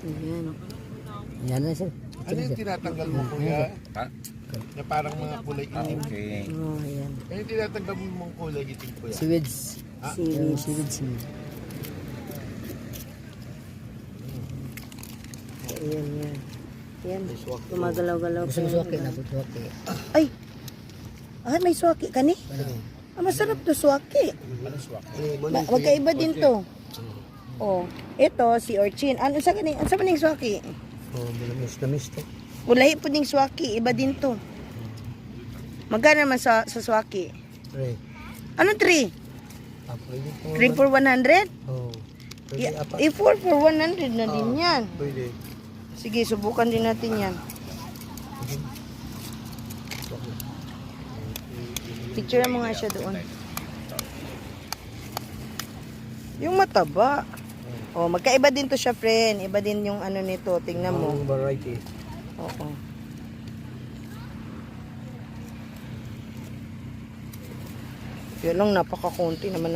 Ayan. Yan na sir. Ano yung tinatanggal mo, kuya? Ha? Na parang mga kulay itim. Okay. Oh, ayan. Ano yung tinatanggal mo mong kulay itim, kuya? Seaweeds. Seaweed. Seaweeds. Ayan, yan. Yan. Gumagalaw-galaw. Gusto mo suwaki na po suwaki. Ay! Ah, may swaki ka ni? Ah, masarap to swaki. Magkaiba din to. Oh, ito si Orchin. Ano sa kaning? Ano sa maning swaki? Oh, malamis na misto. Ulahi po ding swaki, iba din to. Magkano naman sa swaki? Pre. Ano 3? Pwede po. 3 for 100? Oh. Pwede Yeah, apat. 4 for 100 na din yan. Pwede. Sige, subukan din natin yan. Picture mo nga siya doon. Yung mataba. Oh, magkaiba din to siya, friend. Iba din yung ano nito. Tingnan mo. Ang variety. Oo. Yun lang, napakakunti naman.